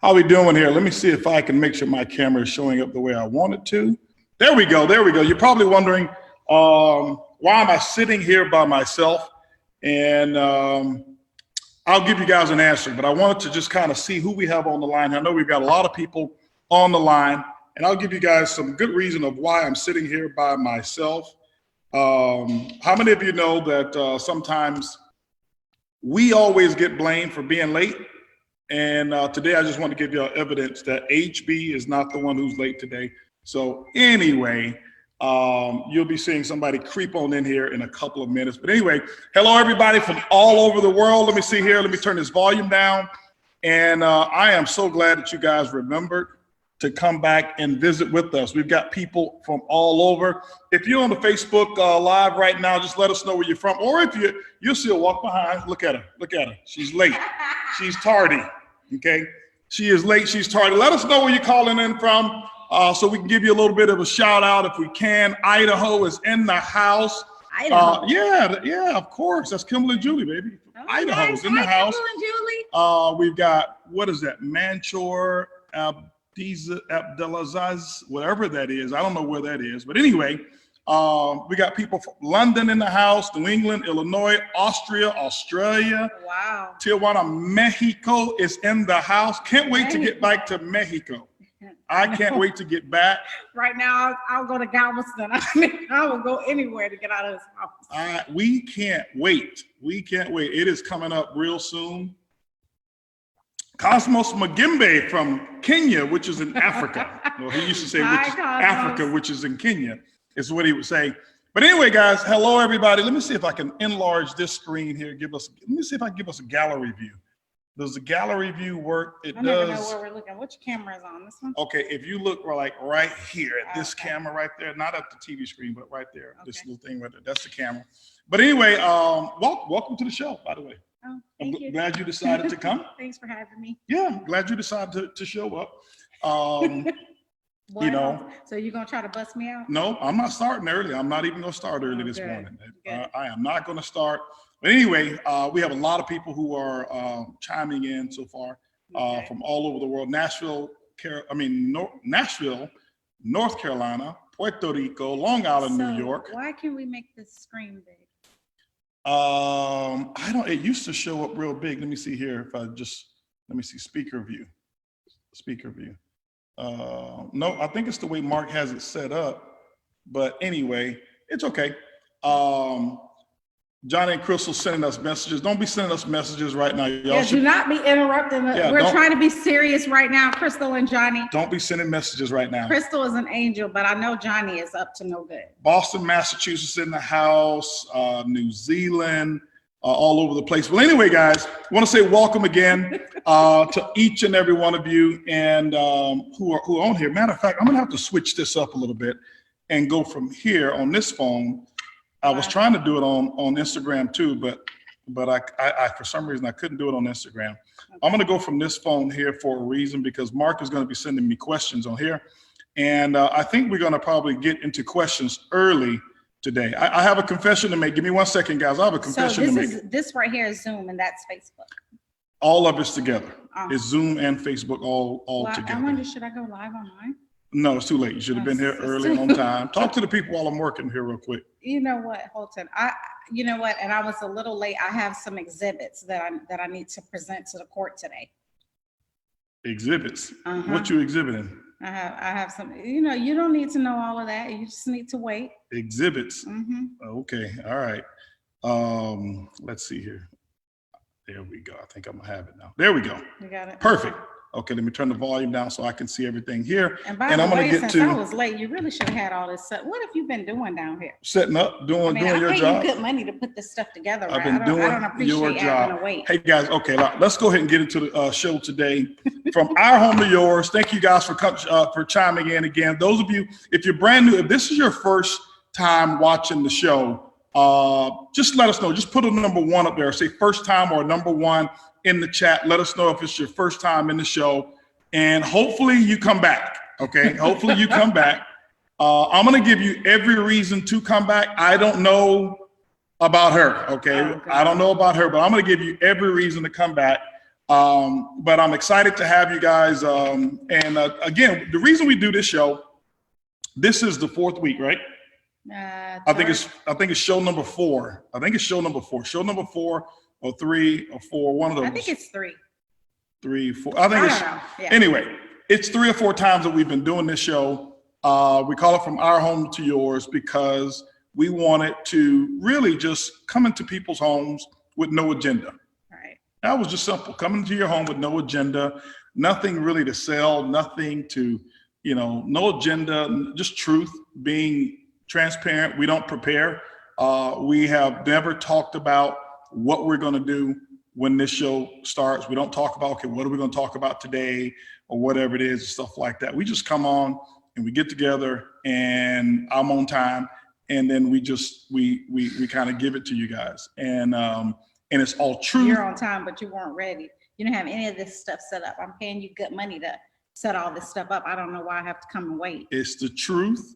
How we doing here? Let me see if I can make sure my camera is showing up the way I want it to. There we go. There we go. You're probably wondering, why am I sitting here by myself? And I'll give you guys an answer, but I wanted to just kind of see who we have on the line. I know we've got a lot of people on the line, and I'll give you guys some good reason of why I'm sitting here by myself. How many of you know that sometimes we always get blamed for being late? And today I just want to give you evidence that HB is not the one who's late today. So anyway, you'll be seeing somebody creep on in here in a couple of minutes. But anyway, hello everybody from all over the world. Let me see here. Let me turn this volume down. And I am so glad that you guys remembered to come back and visit with us. We've got people from all over. If you're on the Facebook Live right now, just let us know where you're from. Or if you'll see her walk behind. Look at her. Look at her. She's late. She's tardy. Okay. She is late. She's tardy. Let us know where you're calling in from so we can give you a little bit of a shout out if we can. Idaho is in the house. Idaho. Yeah, of course. That's Kimberly and Julie, baby. Oh, Idaho's in the house. Kimberly and Julie. We've got, what is that? Manchor, Abdelaziz, whatever that is. I don't know where that is. But anyway, we got people from London in the house, New England, Illinois, Austria, Australia. Wow. Tijuana, Mexico is in the house. Can't wait to get back to Mexico. I can't wait to get back. Right now, I'll go to Galveston. I will go anywhere to get out of this house. We can't wait. We can't wait. It is coming up real soon. Cosmos Magimbe from Kenya, which is in Africa. Well, he used to say Africa, which is in Kenya, is what he would say. But anyway, guys, hello, everybody. Let me see if I can enlarge this screen here. Let me see if I can give us a gallery view. Does the gallery view work? It does. I never know where we're looking. Which camera is on? This one? Okay, if you look like right here at this camera right there, not at the TV screen, but right there, this little thing right there, that's the camera. But anyway, welcome to the show, by the way. Oh, thank you. Glad you decided to come. Thands for having me. Yeah, glad you decided to show up. You know. So you're gonna try to bust me out? No, I'm not starting early. I'm not even gonna start early this morning. I am not gonna start. But anyway, we have a lot of people who are chiming in so far from all over the world. Nashville, North Carolina, Puerto Rico, Long Island, New York. Why can't we make this screen big? I don't. It used to show up real big. Let me see here. If I just let me see speaker view. Speaker view. No, I think it's the way Mark has it set up. But anyway, it's okay. Johnny and Crystal sending us messages. Don't be sending us messages right now. Y'all do not be interrupting. We're trying to be serious right now, Crystal and Johnny. Don't be sending messages right now. Crystal is an angel, but I know Johnny is up to no good. Boston, Massachusetts in the house, New Zealand, all over the place. Well, anyway, guys, I want to say welcome again to each and every one of you and who are on here. Matter of fact, I'm going to have to switch this up a little bit and go from here on this phone. I was trying to do it on Instagram too, but I for some reason I couldn't do it on Instagram. Okay. I'm going to go from this phone here for a reason because Mark is going to be sending me questions on here, and I think we're going to probably get into questions early today. I have a confession to make. Give me 1 second, guys. I have a confession to make. This right here is Zoom, and that's Facebook. All of it's together. It's Zoom and Facebook all together. I wonder, should I go live online? No, it's too late. You should have been here early on time. Talk to the people while I'm working here real quick. You know what, Holton? You know what? And I was a little late. I have some exhibits that I need to present to the court today. Exhibits? What you exhibiting? I have some. You know, you don't need to know all of that. You just need to wait. Exhibits. Okay. All right. Let's see here. There we go. I think I'm gonna have it now. There we go. You got it. Perfect. Okay, let me turn the volume down so I can see everything here. And by the way, since I was late, you really should have had all this stuff. What have you been doing down here? Setting up, doing your job. I pay you good money to put this stuff together. I've been doing your job. Hey guys, okay, let's go ahead and get into the show today. From our home to yours. Thank you guys for chiming in again. Those of you, if you're brand new, if this is your first time watching the show, just let us know. Just put a number 1 up there. Say first time or number 1 in the chat. Let us know if it's your first time in the show, and hopefully you come back. Okay, hopefully you come back. I'm gonna give you every reason to come back. I don't know about her. Okay, I don't know about her, but I'm gonna give you every reason to come back. But I'm excited to have you guys. Again, the reason we do this show, this is the 4th week, right? I think it's show number 4. I think it's show number 4. Show number 4 or 3 or 4, one of those. I think it's 3. 3, 4. I think it's, yeah. Anyway, it's 3 or 4 times that we've been doing this show. We call it From Our Home to Yours because we wanted to really just come into people's homes with no agenda. Right. That was just simple. Coming into your home with no agenda, nothing really to sell, nothing to, no agenda, just truth, being transparent. We don't prepare. We have never talked about what we're going to do when this show starts. We don't talk about, okay, what are we going to talk about today or whatever it is, stuff like that. We just come on and we get together and I'm on time. And then we kind of give it to you guys. And it's all true. You're on time, but you weren't ready. You don't have any of this stuff set up. I'm paying you good money to set all this stuff up. I don't know why I have to come and wait. It's the truth.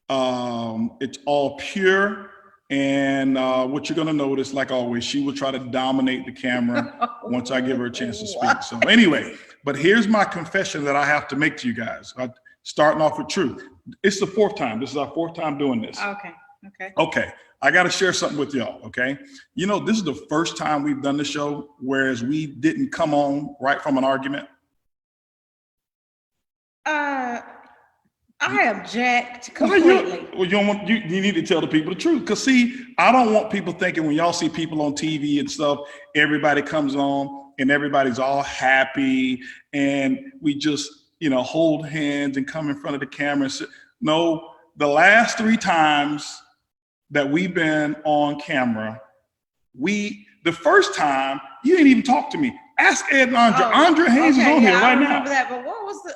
It's all pure. And what you're going to notice, like always, she will try to dominate the camera once I give her a chance to speak. So anyway, but here's my confession that I have to make to you guys. Starting off with truth. It's the 4th time. This is our 4th time doing this. Okay. I got to share something with y'all. Okay. This is the first time we've done the show, whereas we didn't come on right from an argument. I object completely. You need to tell the people the truth. Because see, I don't want people thinking when y'all see people on TV and stuff, everybody comes on and everybody's all happy and we just, hold hands and come in front of the camera and say, no, the last 3 times that we've been on camera, the first time you didn't even talk to me. Ask Ed and Andre. Andre Hayes is on here right now. I remember that, but what was the?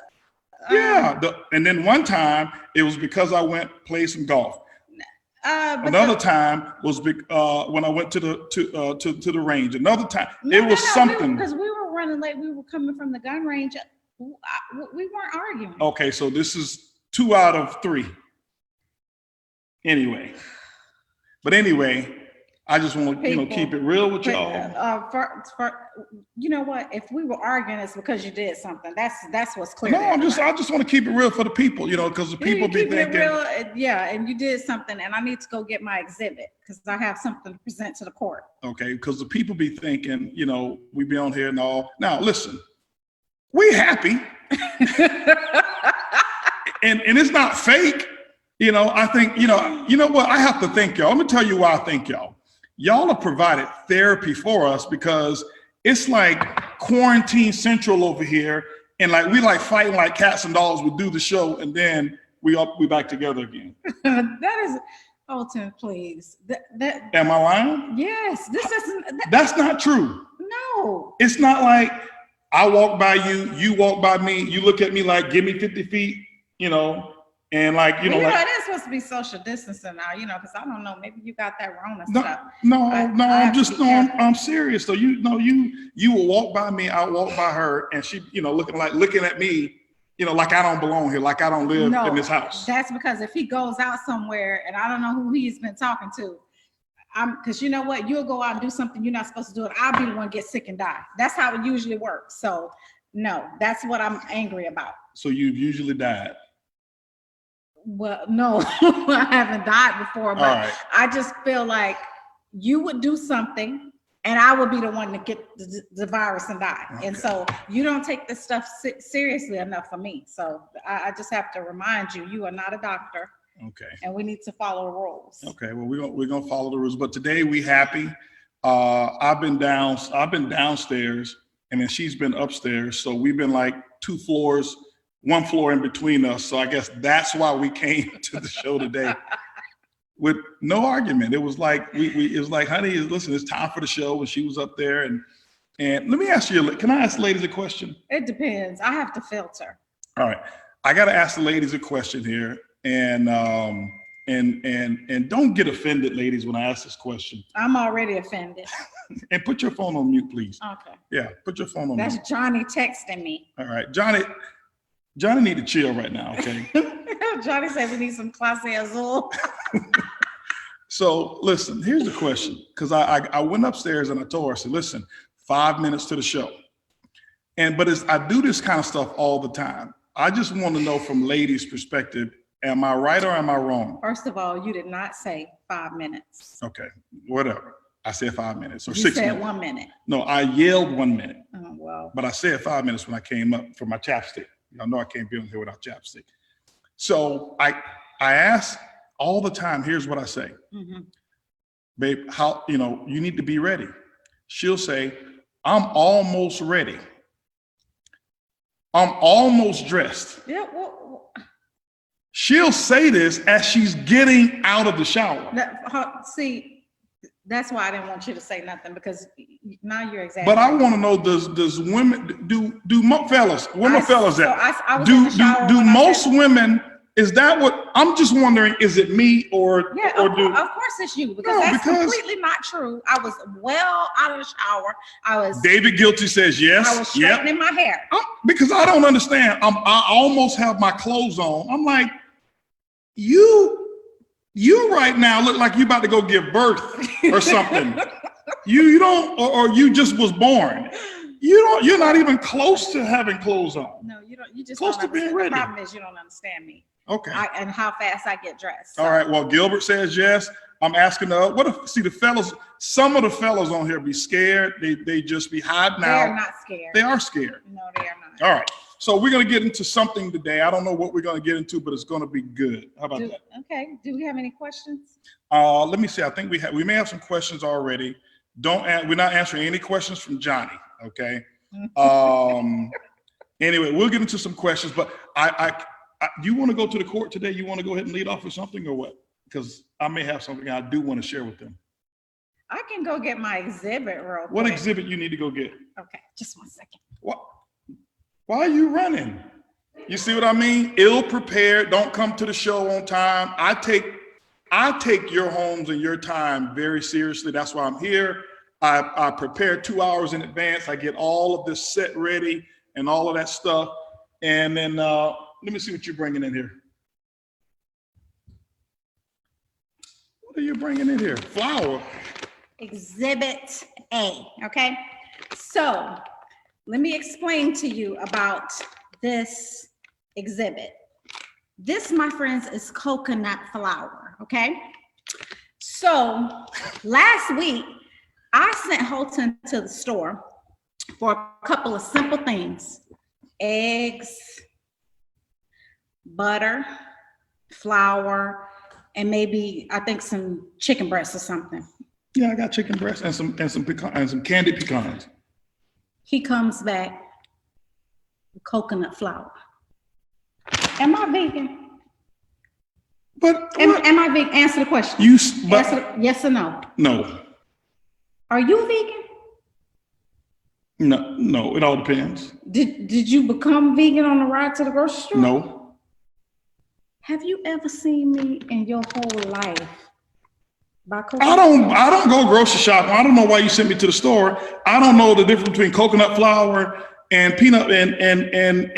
And then one time it was because I went play some golf. Another time was when I went to the range. Another time something because we were running late. We were coming from the gun range. We weren't arguing. Okay, so this is 2 out of 3. Anyway, I just want to keep it real with y'all. You know what? If we were arguing, it's because you did something. That's what's clear. No, I just want to keep it real for the people, because the people be thinking. Real, and you did something, and I need to go get my exhibit because I have something to present to the court. Okay, because the people be thinking, we be on here and all. Now listen, we happy, and it's not fake. I think you know what? I have to thank y'all. I'm gonna tell you why I thank y'all. Y'all have provided therapy for us because it's like quarantine central over here. And we fighting like cats and dogs. We do the show and then we back together again. That is, Holton, please. Am I lying? Yes. This isn't. That's not true. No. It's not like I walk by you, you walk by me, you look at me like, give me 50 feet, and it is supposed to be social distancing now, because I don't know, maybe you got that wrong and stuff. I'm serious though. You will walk by me, I'll walk by her, and she, looking at me, like I don't belong here, like I don't live in this house. That's because if he goes out somewhere and I don't know who he's been talking to, because you know what, you'll go out and do something you're not supposed to do, and I'll be the one get sick and die. That's how it usually works. So no, that's what I'm angry about. So you've usually died. Well, no, I haven't died before, but right. I just feel like you would do something and I would be the one to get the virus and die. Okay. And so you don't take this stuff seriously enough for me. So I just have to remind you, you are not a doctor. Okay. And we need to follow the rules. Okay. Well, we're going to follow the rules, but today we happy. I've been downstairs and then she's been upstairs. So we've been like 2 floors, 1 floor in between us. So I guess that's why we came to the show today with no argument. It was like, it was like, honey, listen, it's time for the show. And she was up there and let me ask you, can I ask the ladies a question? It depends. I have to filter. All right. I got to ask the ladies a question here and don't get offended, ladies, when I ask this question. I'm already offended. And put your phone on mute, please. Okay. Yeah. Put your phone on mute. That's Johnny texting me. All right. Johnny need to chill right now, okay? Johnny said we need some clase azul. So listen, here's the question. Because I went upstairs and I told her, I said, listen, 5 minutes to the show. But I do this kind of stuff all the time. I just want to know from ladies' perspective, am I right or am I wrong? First of all, you did not say 5 minutes. Okay, whatever. I said 5 minutes or you 6 said minutes. 1 minute. No, I yelled 1 minute. Oh, well. But I said 5 minutes when I came up for my chapstick. Y'all know I can't be on here without chapstick. So I ask all the time, here's what I say. Babe, you need to be ready. She'll say, I'm almost ready. I'm almost dressed. Yeah, well, She'll say this as she's getting out of the shower. See, that's why I didn't want you to say nothing, because now you're exaggerating. But I want to know, does women do fellas? Where my fellas at? I was in the shower do most women? Is that what I'm just wondering? Is it me or yeah? Or of course it's you, because that's completely not true. I was well out of the shower. David Guilty says yes. I was straightening my hair. Because I don't understand. I almost have my clothes on. I'm like, you right now look like you about to go give birth or something. you don't, or you just was born. You're not even close to having clothes on. No, you don't. You just close to being ready. The problem is you don't understand me. Okay. And how fast I get dressed. So. All right. Well, Gilbert says yes. I'm asking the fellas. Some of the fellas on here be scared. They just be hiding out. They're not scared. They are scared. No, they are not. All right. So we're going to get into something today. I don't know what we're going to get into, but it's going to be good. How about that? Okay. Do we have any questions? Let me see. I think we may have some questions already. We're not answering any questions from Johnny. Okay. Anyway, we'll get into some questions, but you want to go to the court today? You want to go ahead and lead off with something or what? Because I may have something I do want to share with them. I can go get my exhibit real quick. What exhibit you need to go get? Okay, just 1 second. What? Why are you running? You see what I mean? Ill prepared, don't come to the show on time. I take your homes and your time very seriously. That's why I'm here. I prepare 2 hours in advance. I get all of this set ready and all of that stuff. And then let me see what you're bringing in here. What are you bringing in here? Flower. Exhibit A, okay? So let me explain to you about this exhibit. This, my friends, is coconut flour, okay? So last week, I sent Holton to the store for a couple of simple things: eggs, butter, flour, and maybe I think some chicken breasts or something. Yeah, I got chicken breasts and some candied pecans. He comes back with coconut flour. Am I vegan? But am I vegan? Answer the question. Yes or no? No. Are you vegan? No, it all depends. Did you become vegan on the ride to the grocery store? No. Have you ever seen me in your whole life buy coconut? I don't go grocery shopping. I don't know why you sent me to the store. I don't know the difference between coconut flour and peanut and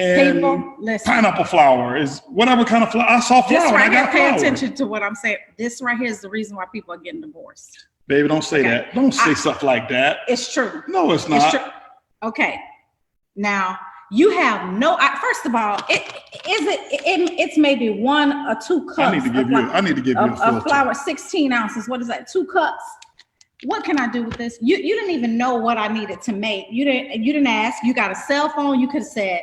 pineapple flour. Is whatever kind of flour. I saw flour. This right I got here, pay flour. attention to what I'm saying. This right here is the reason why people are getting divorced. Baby, don't say that. Don't say stuff like that. It's true. No, it's not. It's true. Okay. Now, you have first of all, it's maybe 1 or 2 cups. I need to give you a filter. Flour, 16 ounces. What is that? 2 cups. What can I do with this? You didn't even know what I needed to make. You didn't ask. You got a cell phone. You could have said,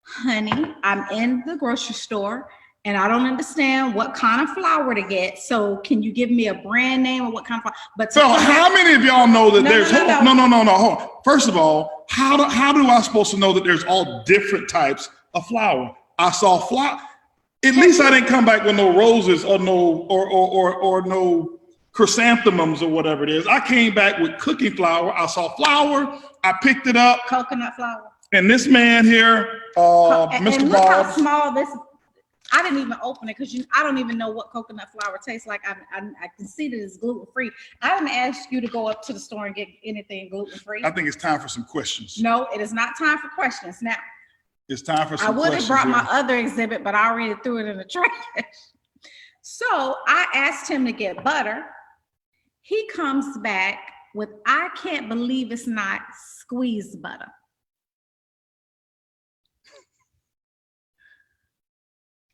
honey, I'm in the grocery store and I don't understand what kind of flour to get. So can you give me a brand name or what kind of flour? But so how many of y'all know that there's no. Hold on. First of all, how do I supposed to know that there's all different types of flour? I saw flour. At least I didn't come back with no roses or no chrysanthemums or whatever it is. I came back with cooking flour. I saw flour. I picked it up. Coconut flour. And this man here, Mr. And look Bob. how small this. I didn't even open it because I don't even know what coconut flour tastes like. I can see that it's gluten-free. I didn't ask you to go up to the store and get anything gluten-free. I think it's time for some questions. No, it is not time for questions now. It's time for some questions. I would have brought my other exhibit, but I already threw it in the trash. So I asked him to get butter. He comes back with, I can't believe it's not squeezed butter.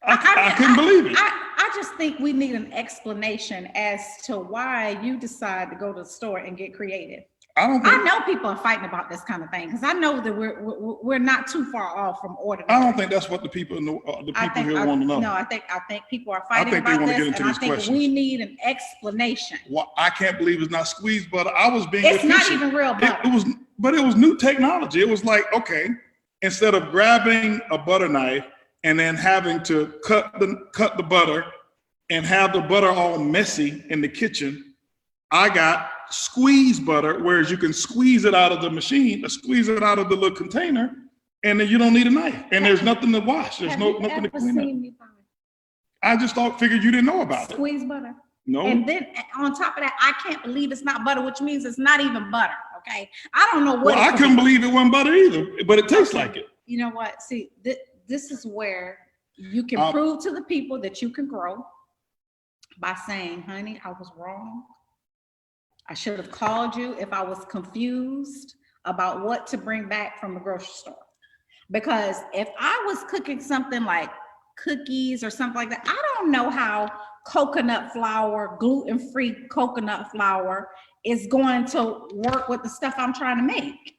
I couldn't believe it. I just think we need an explanation as to why you decide to go to the store and get creative. I know people are fighting about this kind of thing because I know that we're not too far off from ordinary. I don't think that's what the people here want to know. No, I think people are fighting about this, and I think we need an explanation. Well, I can't believe it's not squeezed butter. I was being It's efficient. not even real butter. It was new technology. It was like, okay, instead of grabbing a butter knife and then having to cut the butter and have the butter all messy in the kitchen, I got squeeze butter, whereas you can squeeze it out of the machine, squeeze it out of the little container, and then you don't need a knife, and there's nothing to wash. There's nothing to clean up. I just figured you didn't know about it. Squeeze butter. No. And then on top of that, I can't believe it's not butter, which means it's not even butter. Okay, I don't know what. Well, I couldn't believe it wasn't butter either, but it tastes like it. You know what? See, this is where you can prove to the people that you can grow by saying, "Honey, I was wrong. I should have called you if I was confused about what to bring back from the grocery store." Because if I was cooking something like cookies or something like that, I don't know how coconut flour, gluten-free coconut flour is going to work with the stuff I'm trying to make.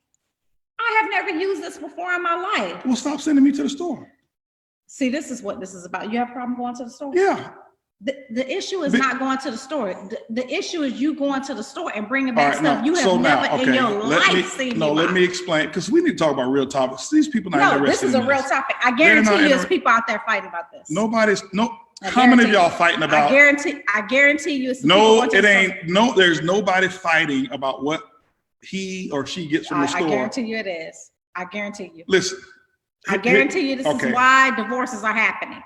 I have never used this before in my life. Well, stop sending me to the store. See, this is what this is about. You have a problem going to the store? Yeah. The issue is not going to the store. The issue is you going to the store and bringing back stuff you have never in your life seen. No, let me explain, because we need to talk about real topics. These people not interested. No, this is a real topic. I guarantee you there's people out there fighting about this. How many of y'all fighting about? I guarantee you it's no, it ain't. No, there's nobody fighting about what he or she gets from the store. I guarantee you it is. I guarantee you. Listen. I guarantee you this is why divorces are happening.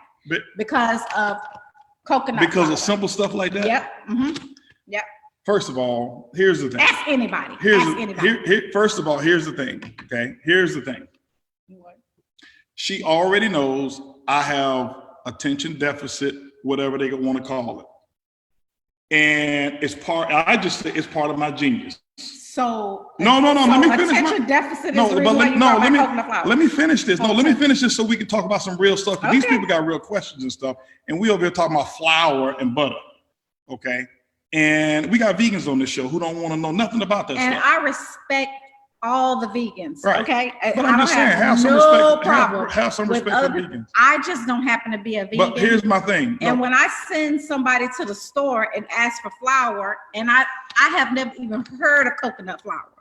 Because of coconut because flour. of simple stuff like that. Yep. Mm-hmm. Yep. First of all, here's the thing. Ask anybody. First of all, here's the thing. Okay. Here's the thing. What? She already knows I have attention deficit, whatever they want to call it. And it's part of my genius. So no. Let me finish. Attention deficit is the reason why you talk about coconut flour. Let me finish this. Let me finish this so we can talk about some real stuff. These people got real questions and stuff, and we over here talking about flour and butter. Okay, and we got vegans on this show who don't want to know nothing about that stuff. And I respect all the vegans. Right. Okay, but I'm just saying, have some respect for vegans. I just don't happen to be a vegan. But here's my thing. And when I send somebody to the store and ask for flour, and I have never even heard of coconut flour.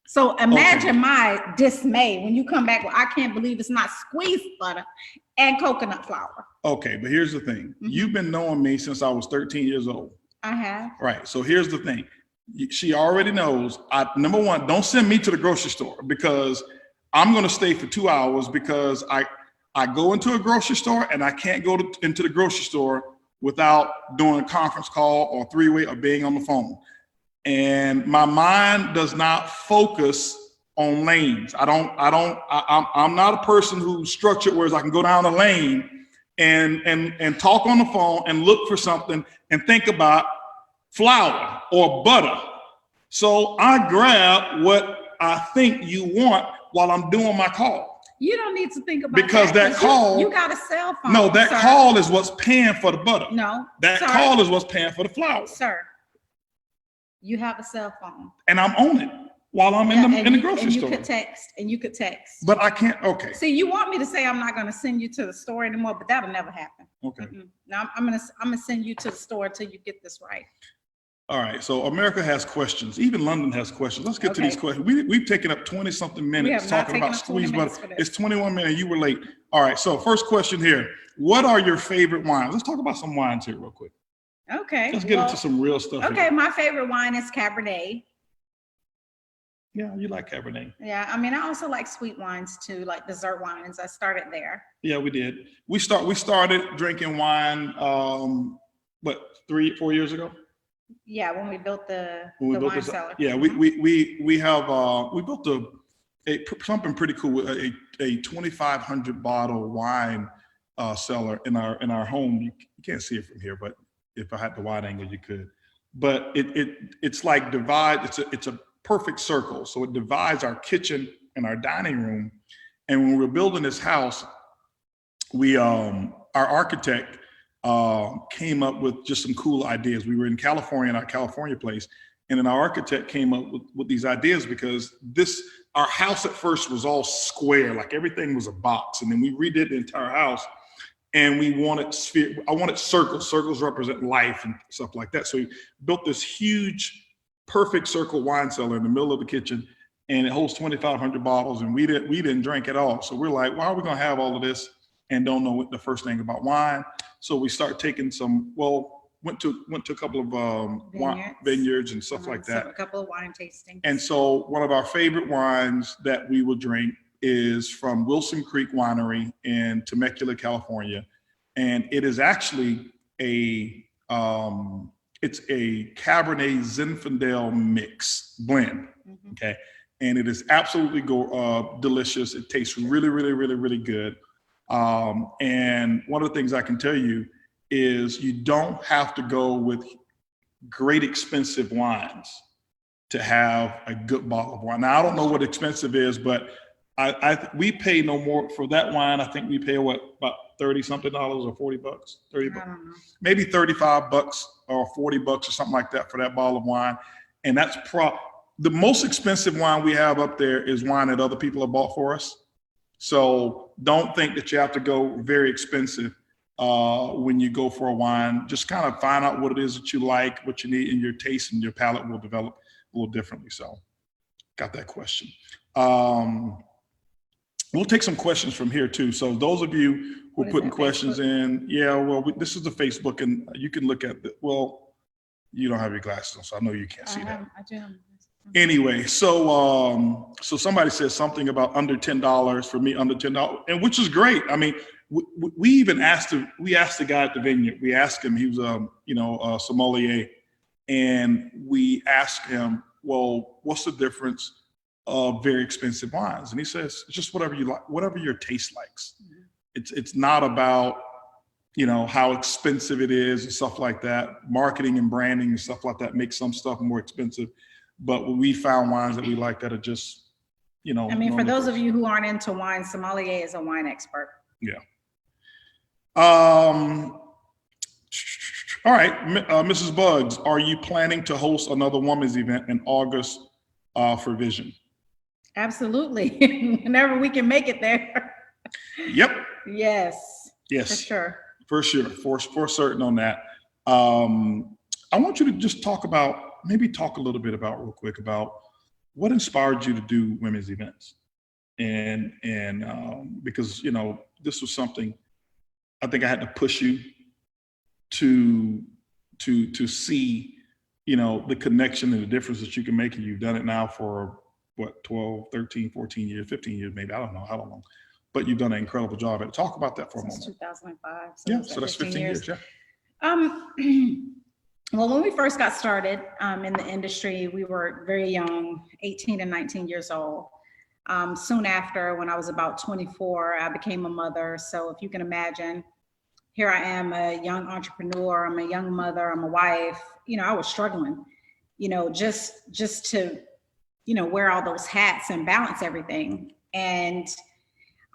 So imagine my dismay when you come back with, I can't believe it's not squeezed butter and coconut flour. Okay, but here's the thing. Mm-hmm. You've been knowing me since I was 13 years old. I have. Right. So here's the thing. She already knows. Number one, don't send me to the grocery store because I'm going to stay for 2 hours because I go into a grocery store and I can't go into the grocery store without doing a conference call or three-way or being on the phone. And my mind does not focus on lanes. I'm not a person who's structured whereas I can go down a lane and talk on the phone and look for something and think about flour or butter. So I grab what I think you want while I'm doing my call. You don't need to think about because that call. You got a cell phone. No, that call is what's paying for the butter. No. That call is what's paying for the flour. Sir, you have a cell phone. And I'm on it while I'm in the grocery store. You could text. But I can't, okay. See, you want me to say I'm not going to send you to the store anymore, but that'll never happen. Okay. Now I'm gonna send you to the store until you get this right. All right, so America has questions. Even London has questions. Let's get to these questions. We've taken up 20-something minutes talking about squeeze butter. It's 21 minutes, you were late. All right, so first question here. What are your favorite wines? Let's talk about some wines here real quick. Okay. Let's get into some real stuff. Okay, here. My favorite wine is Cabernet. Yeah, you like Cabernet. Yeah, I mean, I also like sweet wines too, like dessert wines. I started there. Yeah, we did. We started drinking wine, 3-4 year ager ago? Yeah, when we built the wine cellar. Yeah, we built something pretty cool, a 2,500 bottle wine cellar in our home. You can't see it from here, but if I had the wide angle, you could. But it's like it's a perfect circle. So it divides our kitchen and our dining room. And when we were building this house, our our architect came up with just some cool ideas. We were in California, in our California place, and then our architect came up with these ideas because our house at first was all square, like everything was a box. And then we redid the entire house and I wanted circles. Circles represent life and stuff like that. So we built this huge, perfect circle wine cellar in the middle of the kitchen, and it holds 2,500 bottles, and we didn't drink at all. So we're like, why are we gonna have all of this and don't know what the first thing about wine? So we start taking went to a couple of vineyards and stuff like that. A couple of wine tastings. And so one of our favorite wines that we will drink is from Wilson Creek Winery in Temecula, California. And it is actually it's a Cabernet Zinfandel mix blend, okay? And it is absolutely delicious. It tastes really, really, really, really good. And one of the things I can tell you is you don't have to go with great expensive wines to have a good bottle of wine. Now, I don't know what expensive is, but we pay no more for that wine. I think we pay about $30 something or $40, $30 bucks, maybe $35 or $40 or something like that for that bottle of wine. And that's the most expensive wine we have up there is wine that other people have bought for us. So don't think that you have to go very expensive when you go for a wine. Just kind of find out what it is that you like, what you need, and your taste and your palate will develop a little differently. So got that question. We'll take some questions from here too. So those of you who are putting questions in, this is the Facebook, and you can look at you don't have your glasses on, so I know you can't see that. I do. Anyway, so somebody said something about under $10 for me, under $10, and which is great. I mean, we even asked the guy at the vineyard. We asked him, he was a sommelier, and we asked him, well, what's the difference of very expensive wines? And he says, just whatever you like, whatever your taste likes. It's not about how expensive it is and stuff like that. Marketing and branding and stuff like that makes some stuff more expensive. But we found wines that we like that are just, I mean, for those of you who aren't into wine, sommelier is a wine expert. Yeah. All right, Mrs. Bugs, are you planning to host another women's event in August for Vision? Absolutely. Whenever we can make it there. Yep. Yes. Yes. For sure. For certain on that. I want you to just talk a little bit about real quick about what inspired you to do women's events. And because, this was something I think I had to push you to see, the connection and the difference that you can make. And you've done it now for 12, 13, 14 years, 15 years, maybe, I don't know how long, but you've done an incredible job at it. Talk about that for a moment. Since 2005. So that's 15 years. Yeah. Well, when we first got started in the industry, we were very young, 18 and 19 years old. Soon after, when I was about 24, I became a mother. So if you can imagine, here I am, a young entrepreneur, I'm a young mother, I'm a wife, I was struggling, just to, wear all those hats and balance everything. And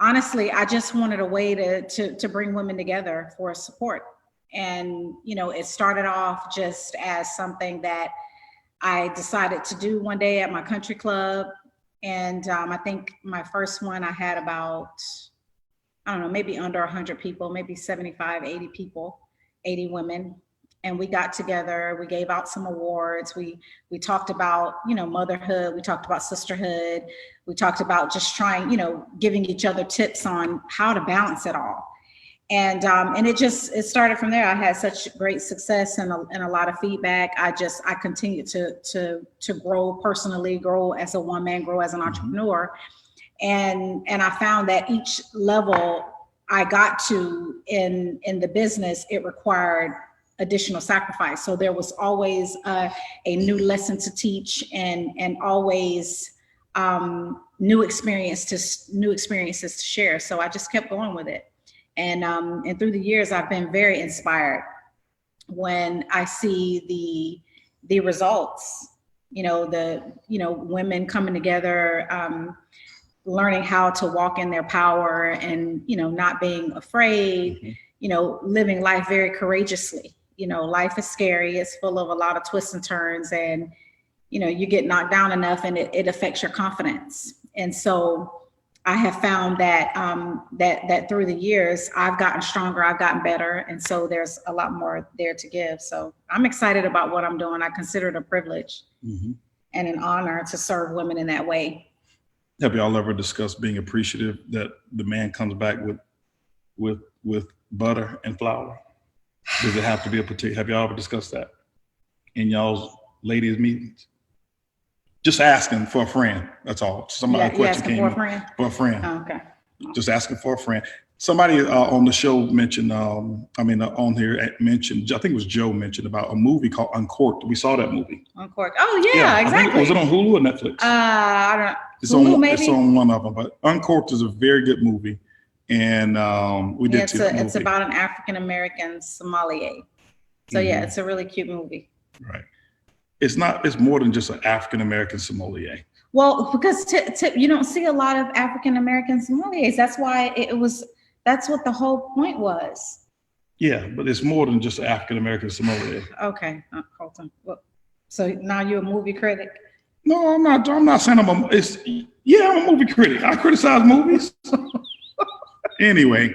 honestly, I just wanted a way to bring women together for support. And, it started off just as something that I decided to do one day at my country club. And I think my first one, I had about, maybe under 100 people, maybe 75, 80 people, 80 women. And we got together, we gave out some awards. We talked about, motherhood. We talked about sisterhood. We talked about just trying, giving each other tips on how to balance it all. And it started from there. I had such great success and a lot of feedback. I continued to grow personally, grow as a woman, grow as an entrepreneur. And I found that each level I got to in the business, it required additional sacrifice. So there was always a new lesson to teach and always new experiences to share. So I just kept going with it. And through the years, I've been very inspired when I see the results, women coming together, learning how to walk in their power and, not being afraid, living life very courageously. Life is scary. It's full of a lot of twists and turns, and, you get knocked down enough and it affects your confidence. And so I have found that, that through the years, I've gotten stronger, I've gotten better. And so there's a lot more there to give. So I'm excited about what I'm doing. I consider it a privilege and an honor to serve women in that way. Have y'all ever discussed being appreciative that the man comes back with butter and flour? Does it have to be a particular? Have y'all ever discussed that in y'all's ladies' meetings? Just asking for a friend. That's all. Somebody question came for a friend. Oh, okay. Just asking for a friend. Somebody on the show mentioned. On here mentioned. I think it was Joe mentioned about a movie called Uncorked. We saw that movie. Uncorked. Oh yeah, exactly. Was it on Hulu or Netflix? I don't know. Hulu, maybe? It's on one of them. But Uncorked is a very good movie, and we did see that movie. It's about an African American sommelier. So yeah, it's a really cute movie. Right. It's more than just an African American sommelier. Well, because you don't see a lot of African American sommeliers. That's why that's what the whole point was. Yeah, but it's more than just an African American sommelier. Okay, Holton. Well, so now you're a movie critic? No, I'm not. I'm not saying I'm a movie critic. I criticize movies. Anyway,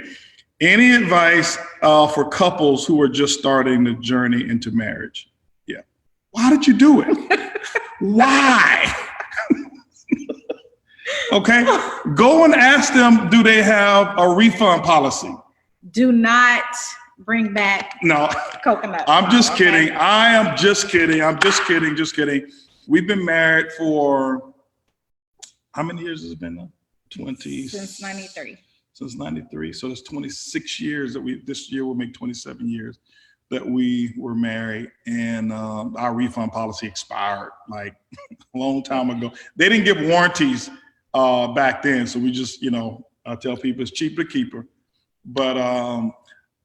any advice for couples who are just starting the journey into marriage? Yeah. Why did you do it? Why? Okay. Go and ask them, do they have a refund policy? Do not bring back coconut. I'm just kidding. I am just kidding. I'm just kidding. We've been married for how many years has it been now? Since 93. Since 93. So it's 26 years this year will make 27 years that we were married, and our refund policy expired like a long time ago. They didn't give warranties back then. So we just, I tell people it's cheaper to keep her. But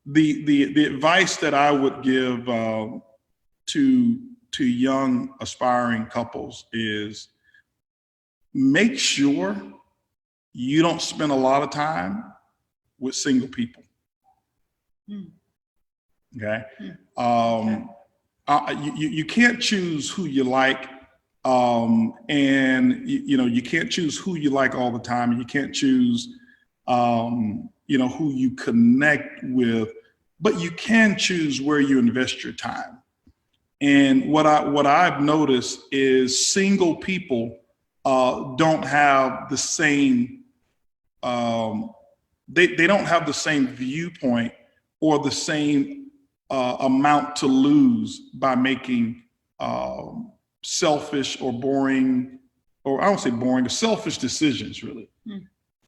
the advice that I would give to young aspiring couples is make sure you don't spend a lot of time with single people. Okay. You can't choose who you like. And you can't choose who you like all the time. You can't choose, who you connect with, but you can choose where you invest your time. And what I've noticed is single people don't have the same, they don't have the same viewpoint or the same amount to lose by making selfish or boring, or I don't say boring, selfish decisions, really.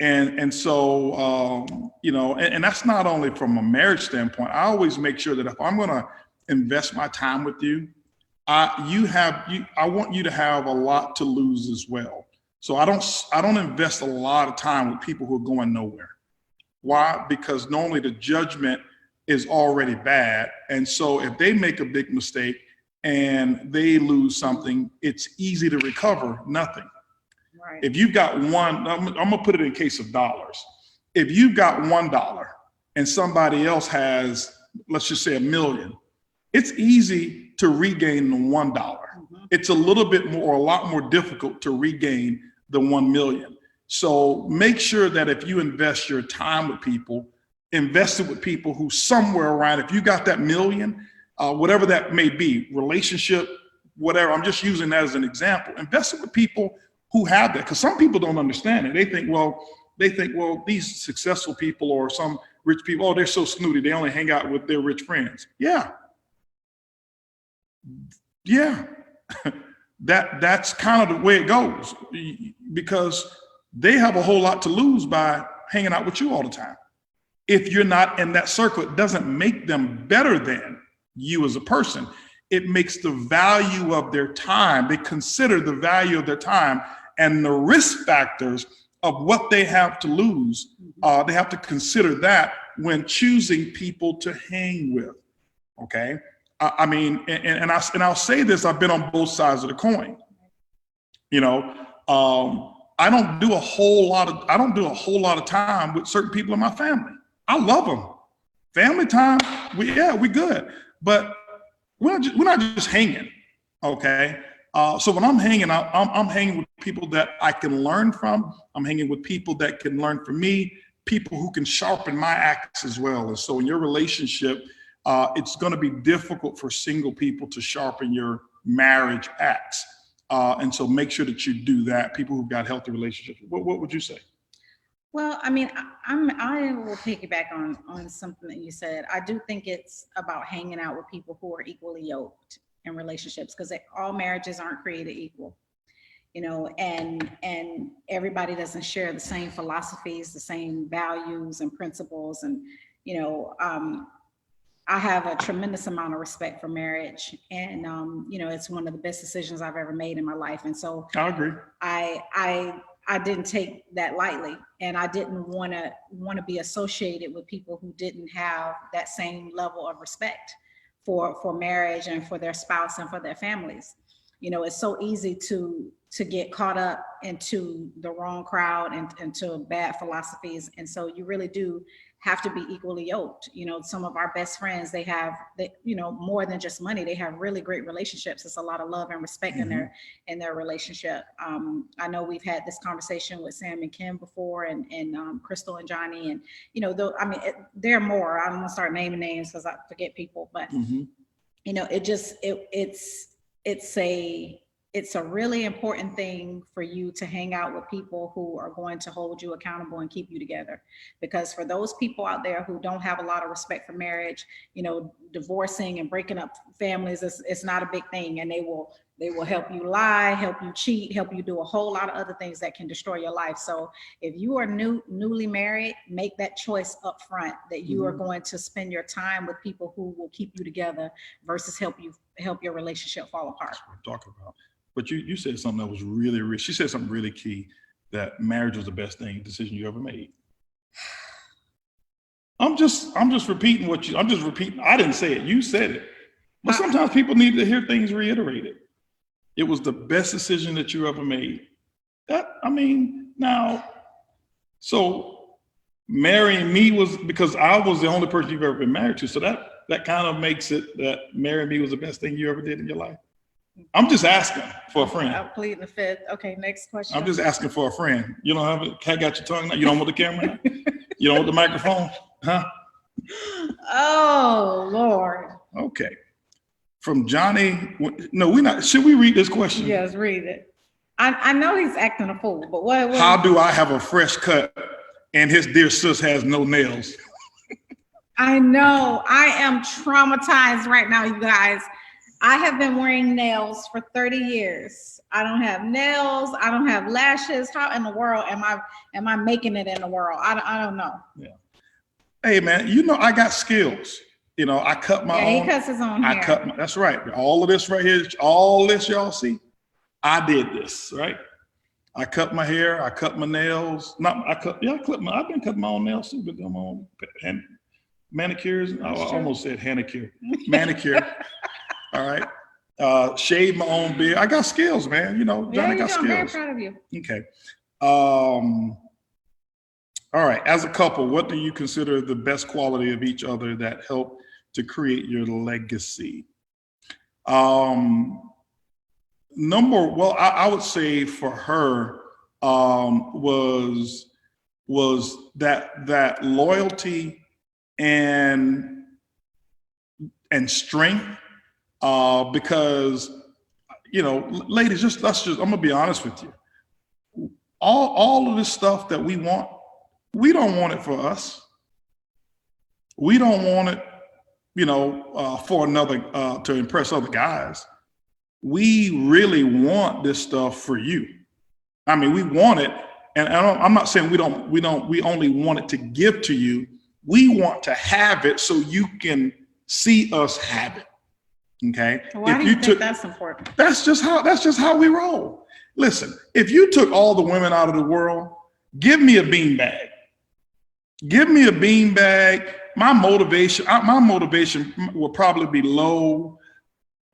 And so, and that's not only from a marriage standpoint. I always make sure that if I'm going to invest my time with you, I want you to have a lot to lose as well. So I don't invest a lot of time with people who are going nowhere. Why? Because normally the judgment is already bad. And so if they make a big mistake and they lose something, it's easy to recover nothing. Right. If you've got I'm gonna put it in case of dollars. If you've got $1 and somebody else has, let's just say $1 million, it's easy to regain the $1. It's a lot more difficult to regain the 1 million. So make sure that if you invest your time with people, invest it with people who somewhere around, if you got that $1 million, whatever that may be, relationship, whatever, I'm just using that as an example. Invest it with people who have that, because some people don't understand it. They think, well, these successful people or some rich people, they're so snooty, they only hang out with their rich friends. Yeah. That's kind of the way it goes, because they have a whole lot to lose by hanging out with you all the time. If you're not in that circle, it doesn't make them better than you as a person. It makes the value of their time. They consider the value of their time and the risk factors of what they have to lose. They have to consider that when choosing people to hang with. Okay. I'll say this, I've been on both sides of the coin. I don't do a whole lot of time with certain people in my family. I love them. Family time, we good, but we're not just hanging, okay? So when I'm hanging out, I'm hanging with people that I can learn from. I'm hanging with people that can learn from me, people who can sharpen my axe as well. And so in your relationship, it's going to be difficult for single people to sharpen your marriage axe. And so make sure that you do that. People who've got healthy relationships. What would you say? Well, I mean, I will piggyback on something that you said. I do think it's about hanging out with people who are equally yoked in relationships, because all marriages aren't created equal, you know, and everybody doesn't share the same philosophies, the same values and principles. And, you know, I have a tremendous amount of respect for marriage, and you know, it's one of the best decisions I've ever made in my life. And so I agree. I didn't take that lightly, and I didn't want to be associated with people who didn't have that same level of respect for marriage and for their spouse and for their families. You know, it's so easy to get caught up into the wrong crowd and into bad philosophies. And so you really do have to be equally yoked. You know, some of our best friends, they you know, more than just money, they have really great relationships. It's a lot of love and respect in their relationship. I know we've had this conversation with Sam and Kim before, and Crystal and Johnny, and, you know, I mean, there are more. I don't want to start naming names because I forget people, but you know, it's a really important thing for you to hang out with people who are going to hold you accountable and keep you together. Because for those people out there who don't have a lot of respect for marriage, you know, divorcing and breaking up families, it's not a big thing. And they will help you lie, help you cheat, help you do a whole lot of other things that can destroy your life. So if you are newly married, make that choice up front that you are going to spend your time with people who will keep you together versus help your relationship fall apart. That's what I'm talking about. But you said something that was really rich. She said something really key, that marriage was the best decision you ever made. I'm just repeating I didn't say it, you said it. But sometimes people need to hear things reiterated. It was the best decision that you ever made. So marrying me was because I was the only person you've ever been married to. So that kind of makes it that marrying me was the best thing you ever did in your life. I'm just asking for a friend. I'm pleading the fifth. Okay, next question. I'm just asking for a friend. You don't have a cat got your tongue now? You don't want the camera? You don't want the microphone? Huh? Oh, Lord. Okay. From Johnny. No, we're not. Should we read this question? Yes, read it. I know he's acting a fool, but what? How do I have a fresh cut and his dear sis has no nails? I know. I am traumatized right now, you guys. I have been wearing nails for 30 years. I don't have nails. I don't have lashes. How in the world am I making it in the world? I don't know. Yeah. Hey man, you know I got skills. You know, I cut my own. He cuts his own hair. That's right. All of this right here, all this y'all see, I did this, right? I cut my hair. I cut my nails. I've been cutting my own nails too, but my own manicures. I almost said manicure. All right. Shave my own beard. I got skills, man. You know, Johnny got skills. I'm very proud of you. Okay. All right. As a couple, what do you consider the best quality of each other that help to create your legacy? I would say for her was that loyalty and strength. Because, you know, ladies, I'm gonna be honest with you. All of this stuff that we want, we don't want it for us. We don't want it, you know, for another, to impress other guys. We really want this stuff for you. I mean, we want it, and I'm not saying we only want it to give to you. We want to have it so you can see us have it. Okay. Why do you think that's important? That's just how we roll. Listen, if you took all the women out of the world, give me a beanbag. Give me a beanbag. My motivation will probably be low.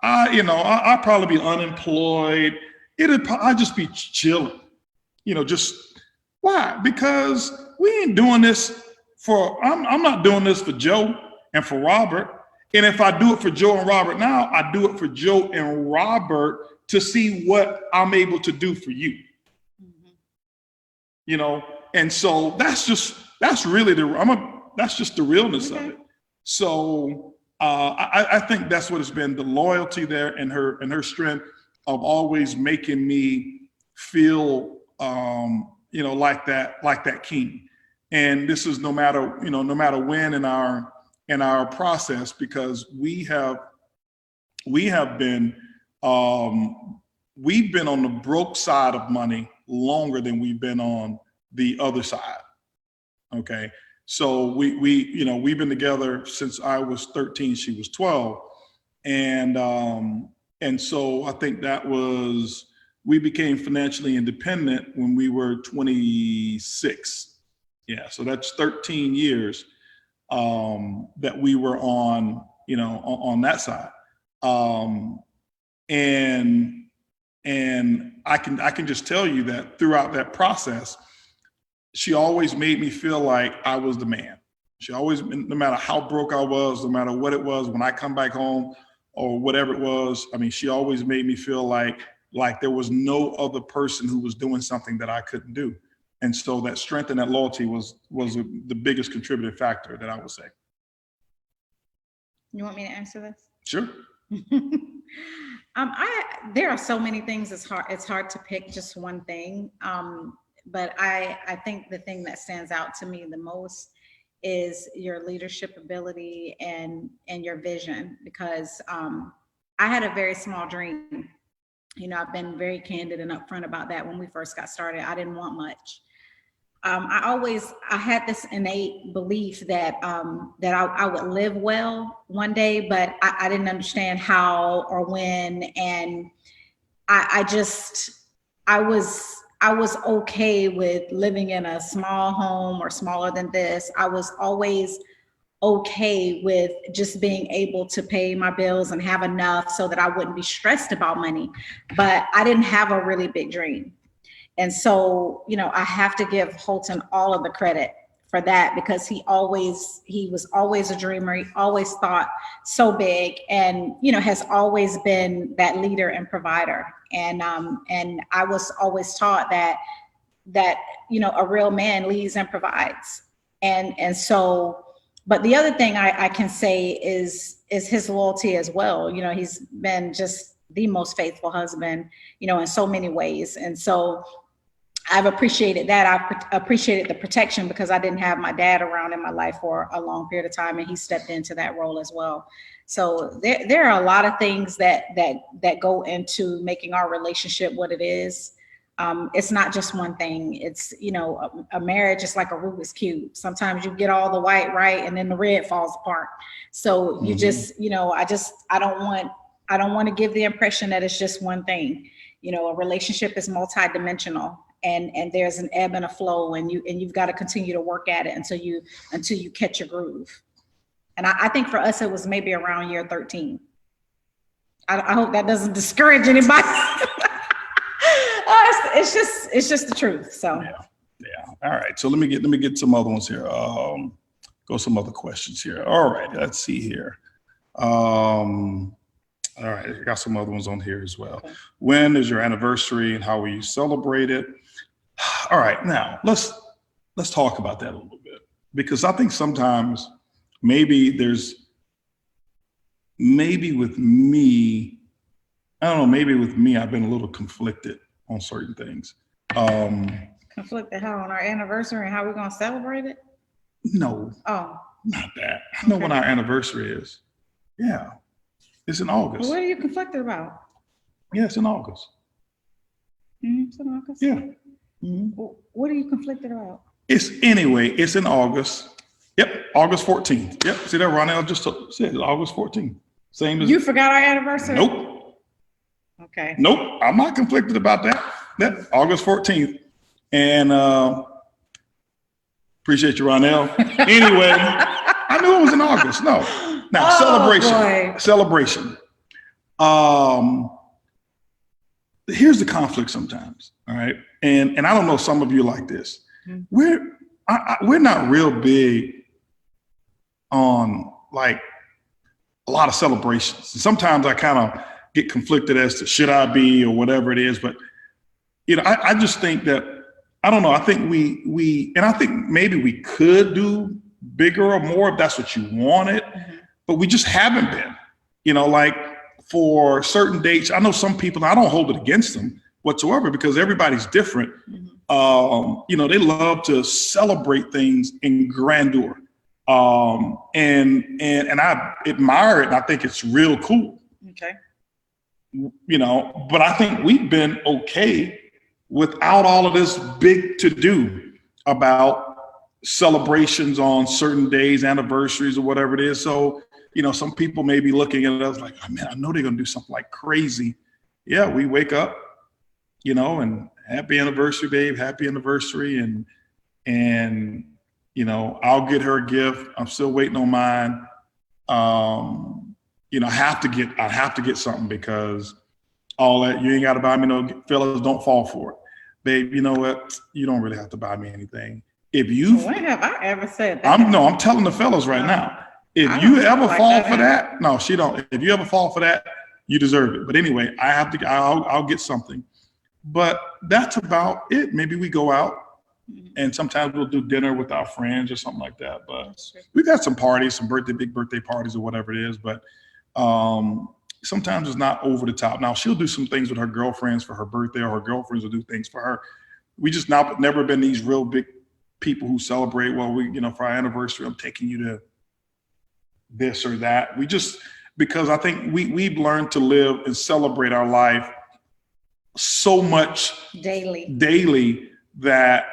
I'll probably be unemployed. I'd just be chilling. You know, just why? Because we ain't doing this I'm not doing this for Joe. and for Robert. And if I do it for Joe and Robert now, I do it for Joe and Robert to see what I'm able to do for you. Mm-hmm. You know, and so that's really that's just the realness of it. So I think that's what it's been, the loyalty there and her strength of always making me feel, you know, like that king. And this is no matter when in our process, because we've been on the broke side of money longer than we've been on the other side. Okay. So we've been together since I was 13, she was 12. And so I think we became financially independent when we were 26. Yeah. So that's 13 years that we were on, you know, on that side. And I can just tell you that throughout that process, she always made me feel like I was the man. She always, no matter how broke I was, no matter what it was, when I come back home or whatever it was, I mean, she always made me feel like there was no other person who was doing something that I couldn't do. And so that strength and that loyalty was the biggest contributing factor that I would say. You want me to answer this? Sure. There are so many things. It's hard to pick just one thing. But I think the thing that stands out to me the most is your leadership ability and your vision, because I had a very small dream. You know, I've been very candid and upfront about that. When we first got started, I didn't want much. I had this innate belief that I would live well one day, but I didn't understand how or when. And I was okay with living in a small home or smaller than this. I was always okay with just being able to pay my bills and have enough so that I wouldn't be stressed about money. But I didn't have a really big dream. And so, you know, I have to give Holton all of the credit for that, because he was always a dreamer. He always thought so big, and, you know, has always been that leader and provider. And I was always taught that, you know, a real man leads and provides. And so, but the other thing I can say is his loyalty as well. You know, he's been just the most faithful husband, you know, in so many ways. And so I've appreciated that. I've appreciated the protection, because I didn't have my dad around in my life for a long period of time, and he stepped into that role as well. So there are a lot of things that go into making our relationship what it is. It's not just one thing. It's, you know, a marriage is like a Rubik's Cube. Sometimes you get all the white right, and then the red falls apart. So you just, you know, I don't want to give the impression that it's just one thing. You know, a relationship is multidimensional. And there's an ebb and a flow, and you've got to continue to work at it until you catch your groove. And I think for us, it was maybe around year 13. I hope that doesn't discourage anybody. It's just the truth. So yeah. All right. So let me get some other ones here. Go some other questions here. All right. Let's see here. All right. I got some other ones on here as well. Okay. When is your anniversary, and how will you celebrate it? All right. Now let's talk about that a little bit, because I think sometimes maybe with me, I've been a little conflicted on certain things. Conflicted how? On our anniversary and how we're going to celebrate it? No. Oh. Not that. I know when our anniversary is. Yeah. It's in August. Well, what are you conflicted about? Yeah, it's in August. It's in August? Yeah. Mm-hmm. Well, what are you conflicted about? It's in August. Yep, August 14th. Yep, see that Ronell just said August 14th. Same as. You forgot our anniversary? Nope. Okay. Nope, I'm not conflicted about that. Yep, August 14th. And appreciate you, Ronell. Anyway, I knew it was in August. No. Now, celebration. Here's the conflict sometimes, all right? And I don't know, some of you like this. Mm-hmm. We're not real big on like a lot of celebrations. Sometimes I kind of get conflicted as to should I be or whatever it is. But, you know, I just think that, I don't know. I think and I think maybe we could do bigger or more if that's what you wanted, but we just haven't been, you know, like for certain dates. I know some people, I don't hold it against them whatsoever because everybody's different. You know, they love to celebrate things in grandeur. And I admire it and I think it's real cool. Okay. You know, but I think we've been okay without all of this big to do about celebrations on certain days, anniversaries or whatever it is. So, you know, some people may be looking at us like, oh, man, I know they're going to do something like crazy. Yeah, we wake up, you know, and happy anniversary, babe, happy anniversary. And, you know, I'll get her a gift. I'm still waiting on mine. You know, I have to get something because all that, you ain't got to buy me no, fellas, don't fall for it. Babe, you know what? You don't really have to buy me anything. If you, when have I ever said that? I'm telling the fellas right now. If you ever fall for that, no, she don't. If you ever fall for that, you deserve it. But anyway, I'll get something. But that's about it. Maybe we go out and sometimes we'll do dinner with our friends or something like that. But we've had some parties, some big birthday parties or whatever it is. But sometimes it's not over the top. Now she'll do some things with her girlfriends for her birthday, or her girlfriends will do things for her. We just never been these real big people who celebrate, well, you know, for our anniversary, I'm taking you to this or that. Because I think we've learned to live and celebrate our life so much daily that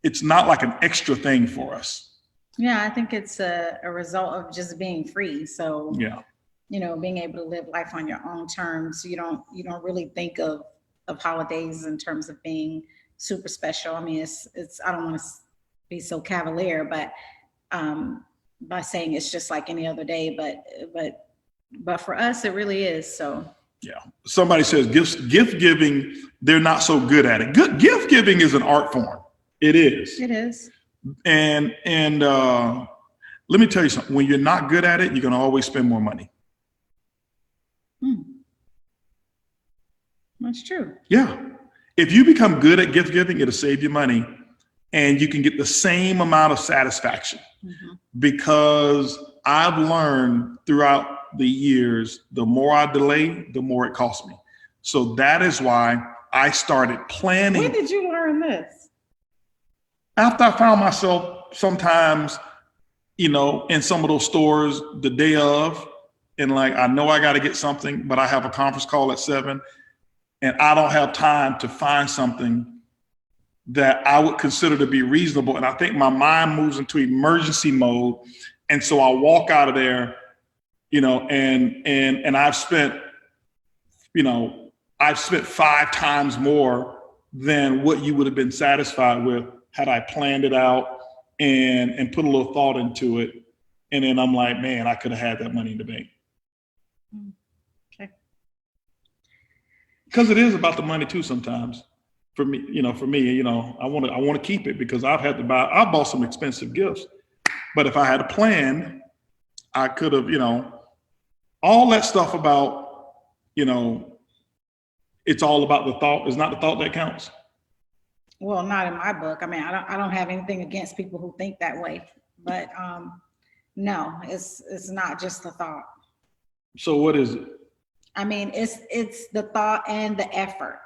it's not like an extra thing for us. Yeah, I think it's a result of just being free. So yeah, you know, being able to live life on your own terms. You don't really think of holidays in terms of being super special. I mean, it's I don't want to be so cavalier, but by saying it's just like any other day, but for us, it really is. So yeah. Somebody says gift giving, they're not so good at it. Gift giving is an art form. It is. It is. And let me tell you something. When you're not good at it, you're going to always spend more money. That's true. Yeah. If you become good at gift giving, it'll save you money and you can get the same amount of satisfaction. Because I've learned throughout the years, the more I delay, the more it costs me. So that is why I started planning. When did you learn this? After I found myself sometimes, you know, in some of those stores the day of, and like, I know I got to get something, but I have a conference call at 7 and I don't have time to find something that I would consider to be reasonable. And I think my mind moves into emergency mode. And so I walk out of there, you know, and I've spent 5 times more than what you would have been satisfied with had I planned it out and put a little thought into it. And then I'm like, man, I could have had that money in the bank. Okay. Because it is about the money too sometimes. For me, I want to keep it because I bought some expensive gifts. But if I had a plan, I could have, you know, all that stuff about, you know, it's all about the thought. It's not the thought that counts. Well, not in my book. I mean, I don't have anything against people who think that way, but no, it's not just the thought. So what is it? I mean, it's the thought and the effort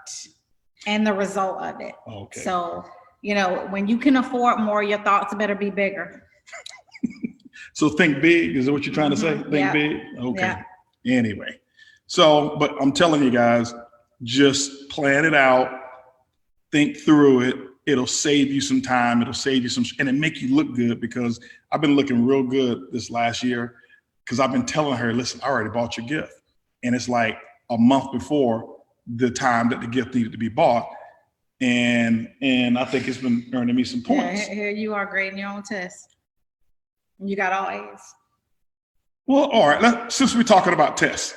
and the result of it. Okay. So, you know, when you can afford more, your thoughts better be bigger. So think big. Is that what you're trying to say? Think big. Okay. Yeah. Anyway, so, but I'm telling you guys, just plan it out. Think through it. It'll save you some time. It'll save you and it make you look good because I've been looking real good this last year because I've been telling her, listen, I already bought your gift. And it's like a month before the time that the gift needed to be bought. And I think it's been earning me some points. Yeah, here you are grading your own test. You got all A's. Well, all right. Since we're talking about tests,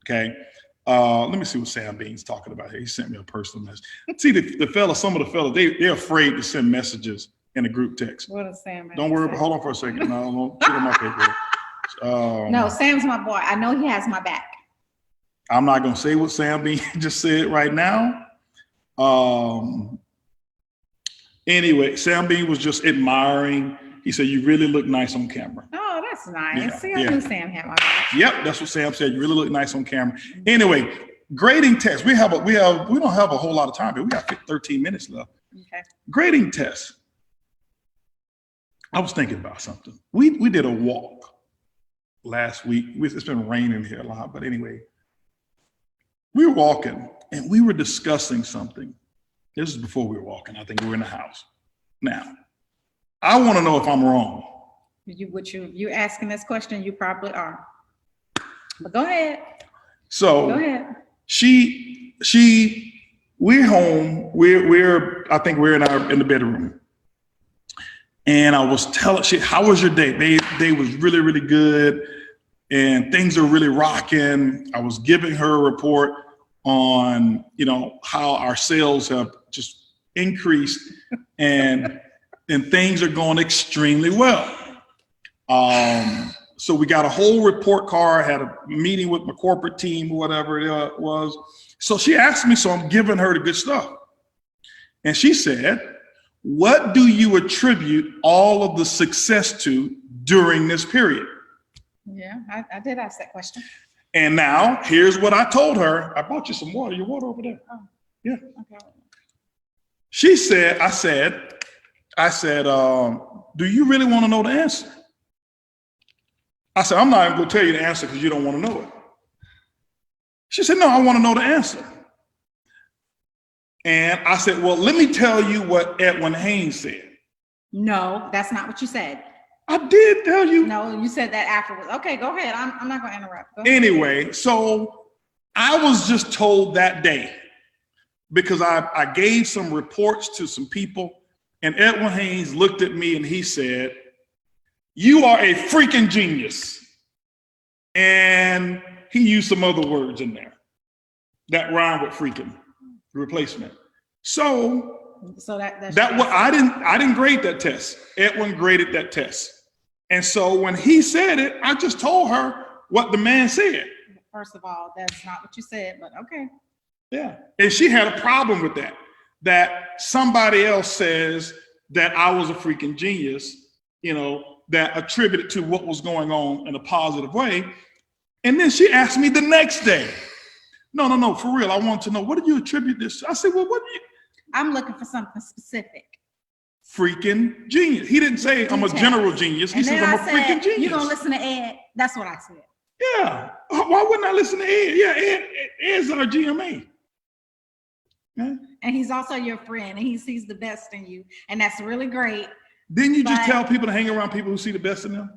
okay. Let me see what Sam Bean's talking about here. He sent me a personal message. See, some of the fellas, they're afraid to send messages in a group text. What does Sam have Don't to worry. say? Hold on for a second. No, don't shit on my paper. No, Sam's my boy. I know he has my back. I'm not going to say what Sam Bean just said right now. Anyway, Sam Bean was just admiring. He said, "You really look nice on camera." Oh, that's nice. Yeah, See, I knew Sam had my back. Yep, that's what Sam said. You really look nice on camera. Anyway, grading test. We don't have a whole lot of time, but we got 13 minutes left. Okay. Grading test. I was thinking about something. We did a walk last week. It's been raining here a lot, but anyway, we were walking and we were discussing something. This is before we were walking. I think we were in the house. Now, I want to know if I'm wrong. You asking this question, you probably are. But go ahead. So go ahead. We're home. I think we're in the bedroom. And I was telling how was your day? They was really, really good. And things are really rocking. I was giving her a report on, how our sales have just increased and things are going extremely well. So we got a whole report card, had a meeting with my corporate team, whatever it was. So she asked me, so I'm giving her the good stuff. And she said, "What do you attribute all of the success to during this period?" Yeah, I did ask that question. And now here's what I told her. I bought you some water. Your water over there. Oh. Yeah. Okay. She said, I said, "Do you really want to know the answer?" I said, "I'm not even going to tell you the answer because you don't want to know it." She said, "No, I want to know the answer." And I said, "Well, let me tell you what Edwin Haynes said." No, that's not what you said. I did tell you. No, you said that afterwards. Okay, go ahead. I'm not going to interrupt. Go ahead. Anyway, so I was just told that day because I gave some reports to some people, and Edwin Haynes looked at me and he said, "You are a freaking genius." And he used some other words in there that rhyme with freaking, replacement. So that what I didn't grade that test. Edwin graded that test. And so when he said it, I just told her what the man said. First of all, that's not what you said, but okay. Yeah. And she had a problem with that somebody else says that I was a freaking genius, that attributed to what was going on in a positive way. And then she asked me the next day, no, for real, I want to know, what did you attribute this to? I said, "Well, what do you?" I'm looking for something specific. Freaking genius. He didn't say I'm a general genius. He said I'm a freaking genius. You're going to listen to Ed. That's what I said. Yeah. Why wouldn't I listen to Ed? Yeah, Ed's our GMA. Yeah. And he's also your friend, and he sees the best in you. And that's really great. Didn't you just tell people to hang around people who see the best in them?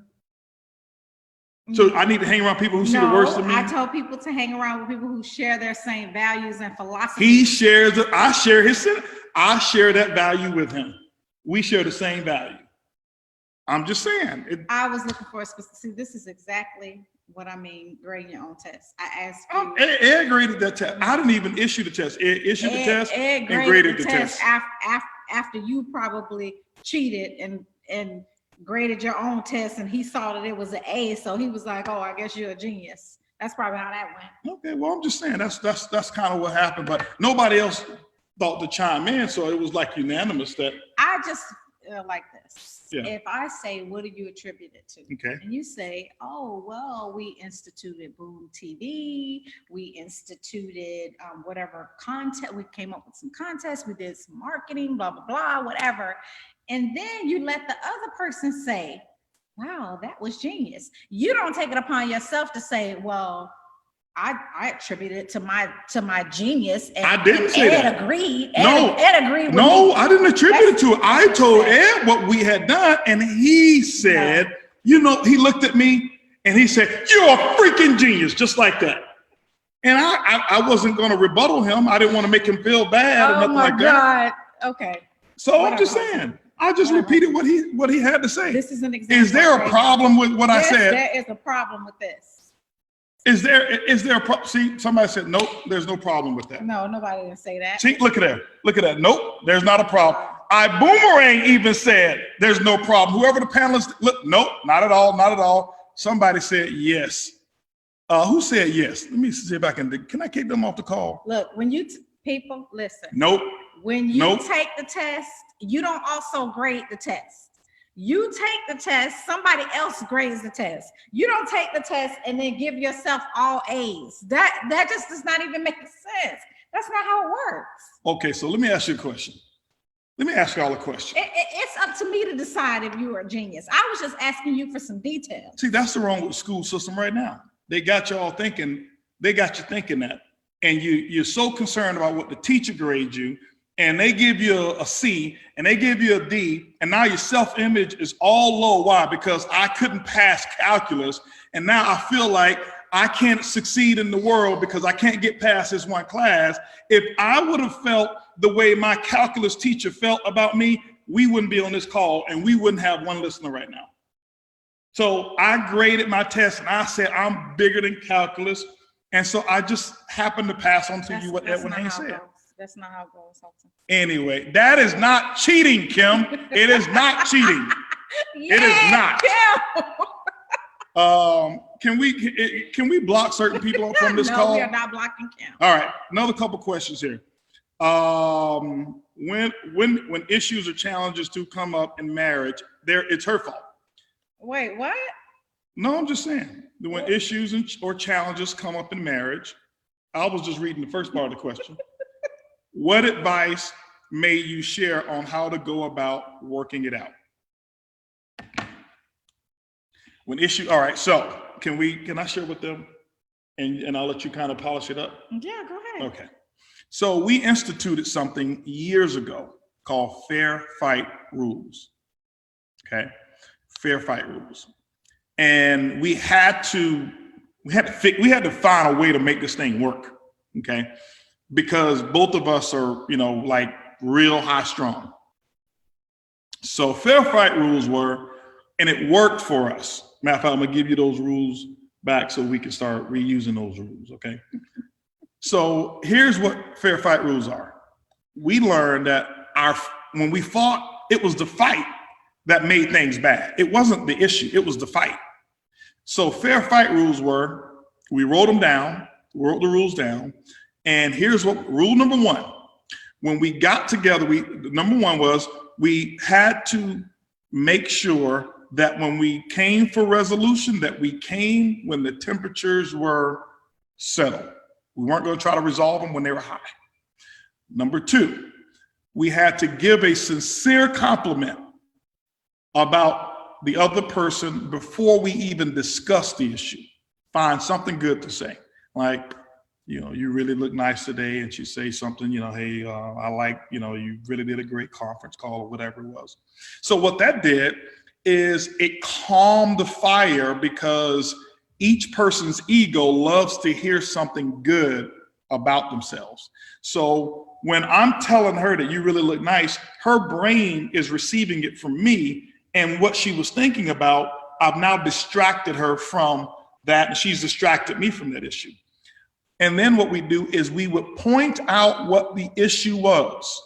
So I need to hang around people who see the worst in me? I told people to hang around with people who share their same values and philosophy. I share that value with him. We share the same value. I'm just saying. I was looking for a specific, see, this is exactly what I mean, grading your own test. I asked you. Ed graded that test. I didn't even issue the test. Ed issued the test and graded the test. After you probably cheated and graded your own test, and he saw that it was an A, so he was like, "Oh, I guess you're a genius." That's probably how that went. Okay, well, I'm just saying that's kind of what happened, but nobody else thought to chime in, so it was like unanimous that. I just like this. Yeah. If I say, "What do you attribute it to?" Okay. And you say, "Oh, well, we instituted Boom TV. We instituted whatever content. We came up with some contests. We did some marketing, blah, blah, blah, whatever." And then you let the other person say, "Wow, that was genius." You don't take it upon yourself to say, "Well, I attribute it to my genius." And I didn't say Ed that. Agreed. No, Ed agreed with no, me. I didn't attribute it to it. I told Ed what we had done, and he said, he looked at me and he said, "You're a freaking genius," just like that. And I wasn't going to rebuttal him. I didn't want to make him feel bad or nothing like that. Oh my God. Okay. So I'm just saying. I just repeated what he had to say. This is an example. Is there a problem with what I said? There is a problem with this. Is there a problem? See, somebody said, "Nope, there's no problem with that." No, nobody didn't say that. See, look at that. Look at that. Nope, there's not a problem. Ibuumerang even said, there's no problem. Whoever the panelists, look, nope, not at all, not at all. Somebody said yes. Who said yes? Let me see if I can I kick them off the call? Look, when you, people, listen. Nope. When you take the test, you don't also grade the test. You take the test, somebody else grades the test. You don't take the test and then give yourself all A's. That just does not even make sense. That's not how it works. Okay, so let me ask you a question. Let me ask y'all a question. It's up to me to decide if you are a genius. I was just asking you for some details. See, that's the wrong with the school system right now. They got y'all thinking, they got you thinking that. And you're so concerned about what the teacher grades you, and they give you a C, and they give you a D, and now your self-image is all low. Why? Because I couldn't pass calculus, and now I feel like I can't succeed in the world because I can't get past this one class. If I would have felt the way my calculus teacher felt about me, we wouldn't be on this call, and we wouldn't have one listener right now. So I graded my test, and I said, I'm bigger than calculus. And so I just happened to pass on to you what Edwin Haynes said. That's not how it goes, Holton. Anyway, that is not cheating, Kim. It is not cheating. Yeah, it is not. Kim. Can we block certain people from this call? No, we are not blocking Kim. All right, another couple questions here. When issues or challenges do come up in marriage, it's her fault. Wait, what? No, I'm just saying that when issues or challenges come up in marriage, I was just reading the first part of the question. What advice may you share on how to go about working it out? All right, so can I share with them and I'll let you kind of polish it up? Yeah, go ahead. Okay. So we instituted something years ago called fair fight rules. Okay. Fair fight rules. And we had to find a way to make this thing work. Okay. Because both of us are, like real high strung. So fair fight rules were, and it worked for us. Matter of fact, I'm gonna give you those rules back so we can start reusing those rules, okay? So here's what fair fight rules are. We learned that when we fought, it was the fight that made things bad. It wasn't the issue, it was the fight. So fair fight rules were, we wrote the rules down, and here's what, rule number one. When we got together, number one was, we had to make sure that when we came for resolution, that we came when the temperatures were settled. We weren't going to try to resolve them when they were high. Number two, we had to give a sincere compliment about the other person before we even discuss the issue. Find something good to say, like, you really look nice today, and she say something, hey, I like, you really did a great conference call or whatever it was. So what that did is it calmed the fire, because each person's ego loves to hear something good about themselves. So when I'm telling her that you really look nice, her brain is receiving it from me, and what she was thinking about, I've now distracted her from that, and she's distracted me from that issue. And then what we do is we would point out what the issue was,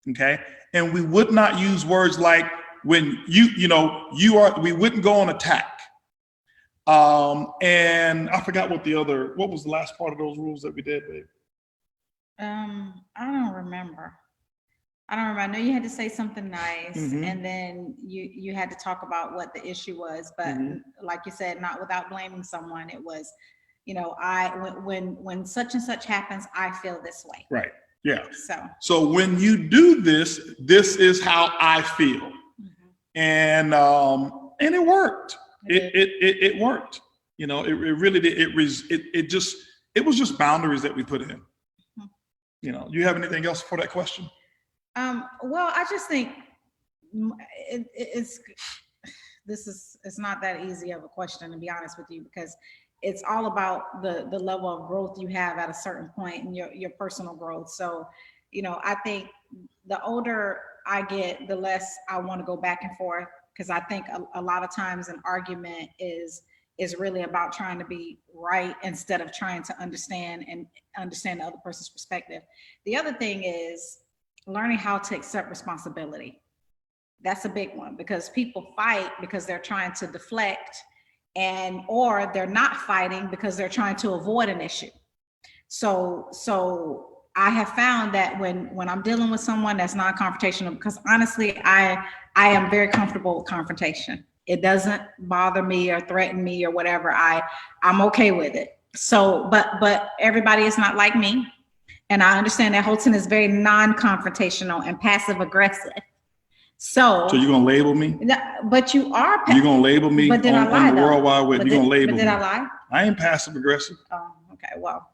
okay? And we would not use words like, when we wouldn't go on attack. And I forgot what was the last part of those rules that we did, babe? I don't remember. I know you had to say something nice, and then you had to talk about what the issue was, but like you said, not without blaming someone. It was, when such and such happens, I feel this way. Right. Yeah. So when you do this is how I feel. And it worked. It worked. It really did. It was just boundaries that we put in. You have anything else for that question? Well, I just think it's not that easy of a question, to be honest with you, because it's all about the level of growth you have at a certain point in your personal growth. So, I think the older I get, the less I want to go back and forth, because I think a lot of times an argument is really about trying to be right instead of trying to understand the other person's perspective. The other thing is, learning how to accept responsibility. That's a big one, because people fight because they're trying to deflect, or they're not fighting because they're trying to avoid an issue. So I have found that when I'm dealing with someone that's non-confrontational, because honestly, I am very comfortable with confrontation. It doesn't bother me or threaten me or whatever. I'm okay with it. So, but everybody is not like me. And I understand that Holton is very non-confrontational and passive aggressive. So you're gonna label me? But you are. You're gonna label me on the World Wide Web. You're gonna label me. Did I lie? I ain't passive aggressive. Oh, okay. Well,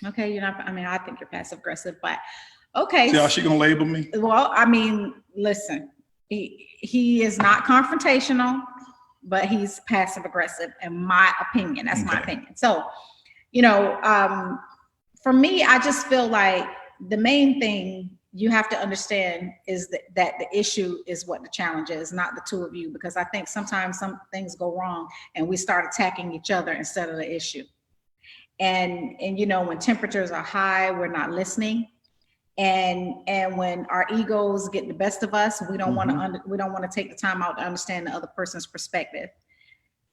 okay. You're not. I mean, I think you're passive aggressive, but okay. See how she gonna label me? Well, I mean, listen. He is not confrontational, but he's passive aggressive, in my opinion. That's my opinion. So, for me, I just feel like the main thing you have to understand is that the issue is what the challenge is, not the two of you, because I think sometimes some things go wrong and we start attacking each other instead of the issue. And when temperatures are high, we're not listening. And when our egos get the best of us, we don't want to take the time out to understand the other person's perspective.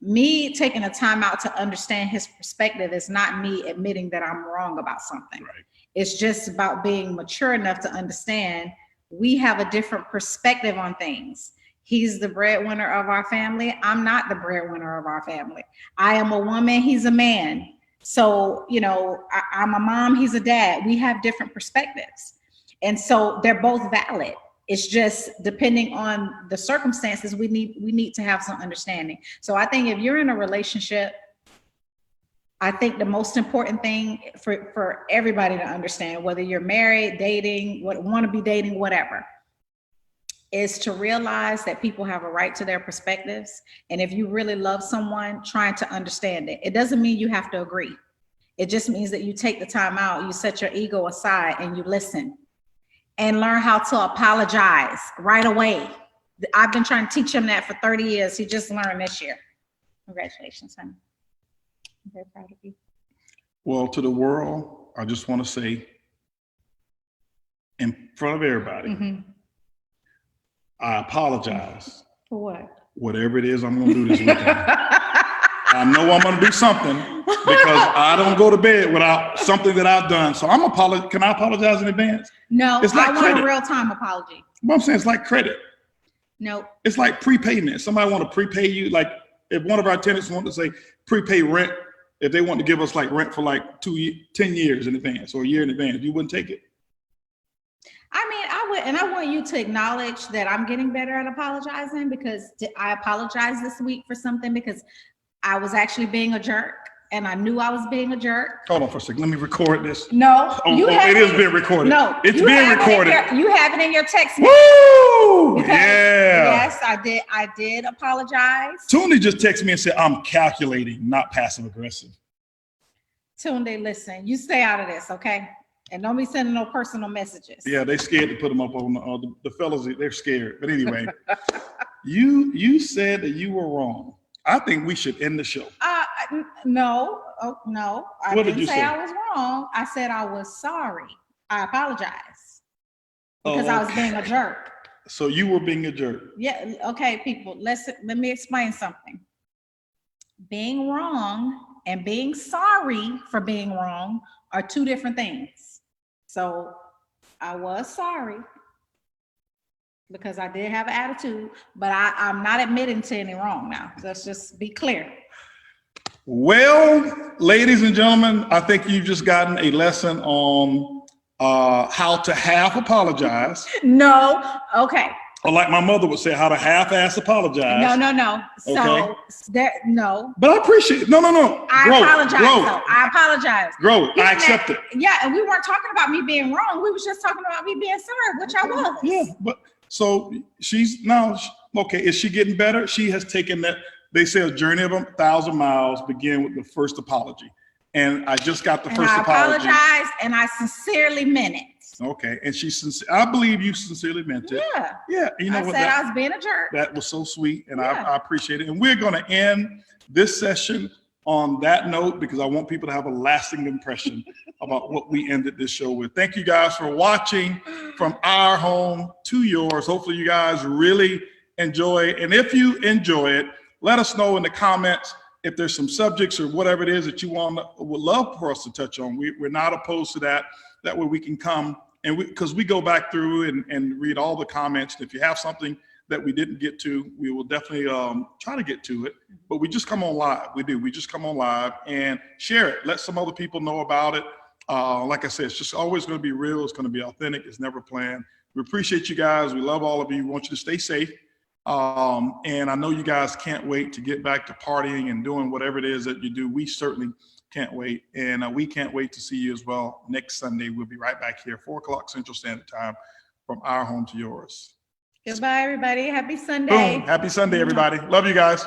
Me taking the time out to understand his perspective is not me admitting that I'm wrong about something. Right. It's just about being mature enough to understand we have a different perspective on things. He's the breadwinner of our family. I'm not the breadwinner of our family. I am a woman. He's a man. So, I'm a mom, he's a dad. We have different perspectives. And so they're both valid. It's just depending on the circumstances, we need to have some understanding. So I think if you're in a relationship, I think the most important thing for everybody to understand, whether you're married, dating, want to be dating, whatever, is to realize that people have a right to their perspectives. And if you really love someone, trying to understand it. It doesn't mean you have to agree. It just means that you take the time out, you set your ego aside and you listen and learn how to apologize right away. I've been trying to teach him that for 30 years. He just learned this year. Congratulations, honey. I'm very proud of you. Well, to the world, I just want to say in front of everybody, I apologize. For what? Whatever it is I'm going to do this weekend. I know I'm going to do something because I don't go to bed without something that I've done. So Can I apologize in advance? No, it's like I want a real-time apology. What I'm saying, it's like credit. No. It's like prepayment. Somebody want to prepay you. Like if one of our tenants wanted to say prepay rent, if they want to give us like rent for like 10 years in advance or a year in advance, you wouldn't take it? I mean, I would, and I want you to acknowledge that I'm getting better at apologizing, because I apologized this week for something because I was actually being a jerk and I knew I was being a jerk. Hold on for a second. Let me record this. No, it is being recorded. No, it's being recorded. You have it in your text message. Woo! Yeah. Yes, I did apologize. Tunde just texted me and said, I'm calculating, not passive aggressive. Tunde, listen, you stay out of this, okay? And don't be sending no personal messages. Yeah, they scared to put them up on the fellas. They're scared. But anyway, you said that you were wrong. I think we should end the show. No. No. I What didn't did you say? I was wrong. I said I was sorry. I apologize because I was being a jerk. So you were being a jerk. Yeah. Okay, people. Let me explain something. Being wrong and being sorry for being wrong are two different things. So I was sorry because I did have an attitude, but I'm not admitting to any wrong now. Let's just be clear. Well, ladies and gentlemen, I think you've just gotten a lesson on how to half apologize. No. Okay. Or like my mother would say, how to half-ass apologize. No. So no. But I appreciate it. No. I apologize. So I apologize. I accept it. Yeah, and we weren't talking about me being wrong. We was just talking about me being sorry, which I was. Yeah, but so she's now okay. Is she getting better? She has taken that. They say a journey of 1,000 miles begin with the first apology, and I just got the first apology. I apologized, and I sincerely meant it. Okay, and I believe you sincerely meant it. Yeah. You know I said I was being a jerk. That was so sweet, and I appreciate it. And we're going to end this session on that note because I want people to have a lasting impression about what we ended this show with. Thank you guys for watching from our home to yours. Hopefully you guys really enjoy it. And if you enjoy it, let us know in the comments if there's some subjects or whatever it is that you would love for us to touch on. We're not opposed to that. That way we can come and because we go back through and read all the comments. If you have something that we didn't get to, we will definitely try to get to it, but we just come on live. We just come on live and share it. Let some other people know about it. Like I said, it's just always going to be real. It's going to be authentic. It's never planned. We appreciate you guys. We love all of you. We want you to stay safe. And I know you guys can't wait to get back to partying and doing whatever it is that you do. We certainly can't wait. And we can't wait to see you as well next Sunday. We'll be right back here, 4 o'clock Central Standard Time, from our home to yours. Goodbye, everybody. Happy Sunday. Boom. Happy Sunday, everybody. Love you guys.